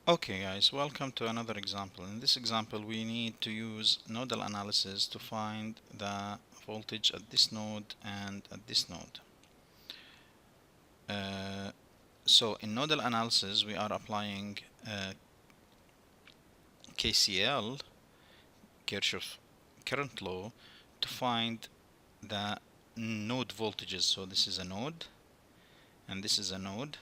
Okay guys, welcome to another example. In this example we need to use nodal analysis to find the voltage at this node and at this node. So in nodal analysis we are applying KCL, Kirchhoff current law, to find the node voltages. So this is a node and this is a node,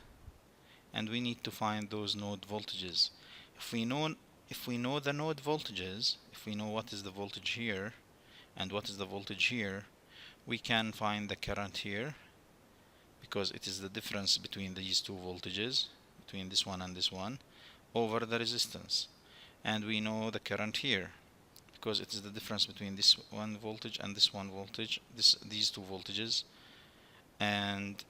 and we need to find those node voltages. If we know the node voltages, if we know what is the voltage here and what is the voltage here, we can find the current here, because it is the difference between these two voltages, between this one and this one, over the resistance. And we know the current here, because it is the difference between this one voltage and this one voltage, these two voltages, and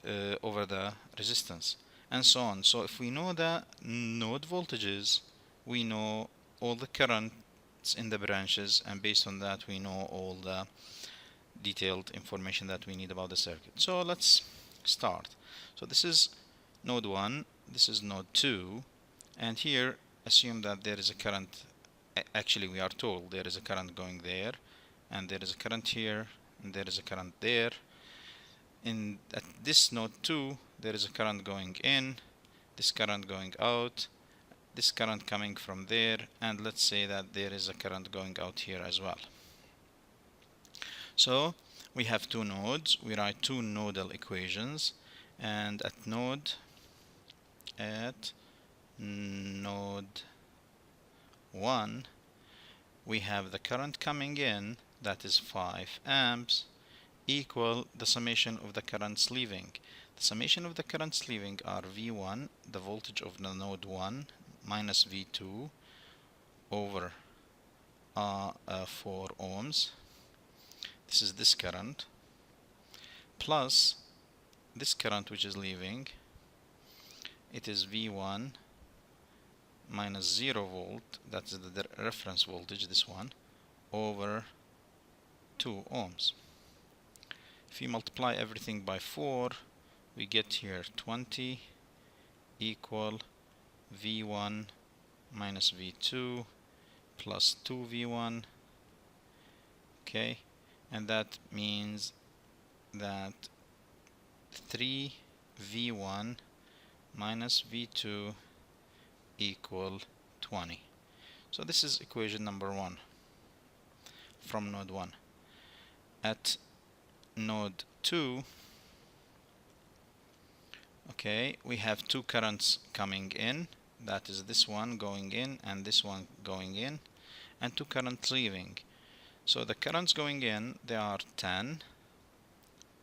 over the resistance, and so on. So if we know the node voltages, we know all the currents in the branches, and based on that we know all the detailed information that we need about the circuit. So let's start. So this is node 1, this is node 2, and here assume that there is a current. Actually we are told there is a current going there, and there is a current here, and there is a current there. At this node 2 there is a current going in, this current going out, this current coming from there, and let's say that there is a current going out here as well. So we have two nodes, we write two nodal equations, and at node 1 we have the current coming in, that is 5 amps, equal the summation of the currents leaving. The summation of the currents leaving are V1, the voltage of the node 1, minus V2 over 4 ohms. This is this current, plus this current which is leaving. It is V1 minus 0 volt, that is the reference voltage, this one, over 2 ohms. If you multiply everything by 4, we get here 20 equal V1 minus V2 plus 2V1. Okay, and that means that 3V1 minus V2 equal 20. So this is equation number 1 from node 1. At node 2, okay, we have two currents coming in, that is this one going in and this one going in, and two currents leaving. So the currents going in, they are 10,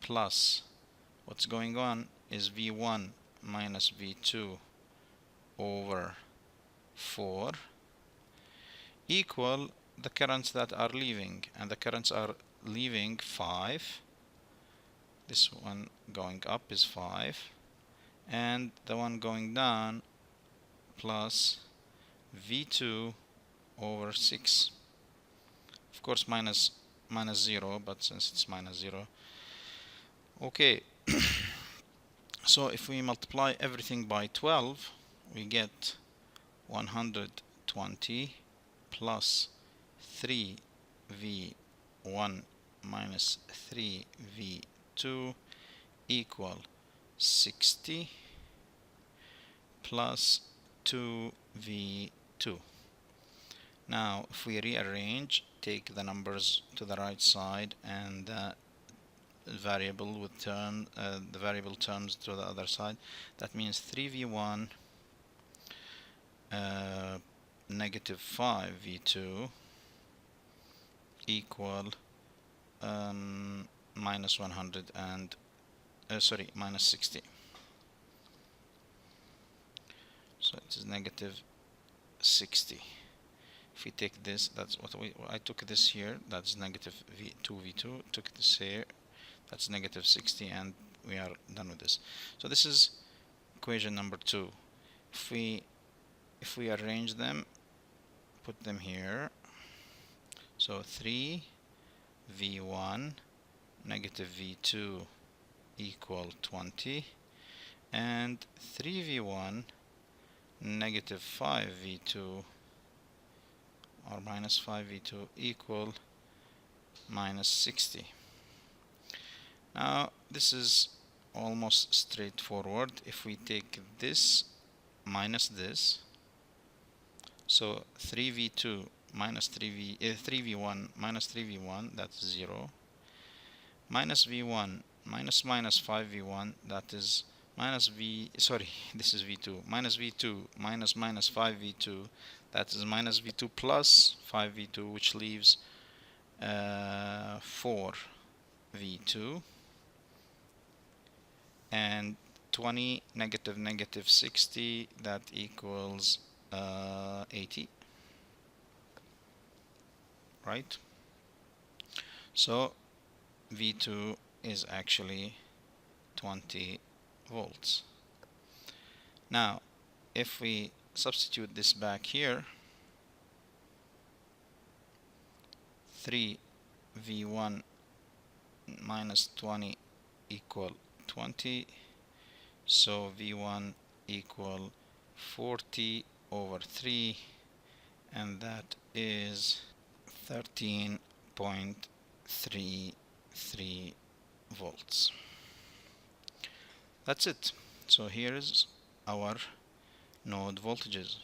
plus what's going on is V1 minus V2 over 4, equal the currents that are leaving, and the currents are leaving 5. This one going up is 5, and the one going down plus V2 over 6. Of course minus 0, but since it's minus 0, okay. So if we multiply everything by 12, we get 120 plus 3V1 minus 3V2 equal 60 plus 2V2. Now if we rearrange, take the numbers to the right side and the variable terms to the other side, that means 3V1 negative 5V2 equal minus 100 and minus 60. So it is negative 60. If we take this, that's what I took this here, that's negative V2, took this here, that's negative 60, and we are done with this. So this is equation number 2. If we arrange them, put them here, so 3V1 negative V2 equal 20, and 3V1 negative 5 V2 or minus 5 V2 equal minus 60. Now this is almost straightforward. If we take this minus this, so 3v2 minus 3v1 minus 3v1, that's 0, minus v1 minus minus 5v1, that is minus this is v2, minus v2 minus minus 5v2, that is minus v2 plus 5v2, which leaves 4v2, and 20 negative negative 60, that equals 80, right? So V2 is actually 20 volts. Now if we substitute this back here, 3v1 minus 20 equal 20, so V1 equal 40 over 3, and that is 13.33 volts. That's it. So here is our node voltages.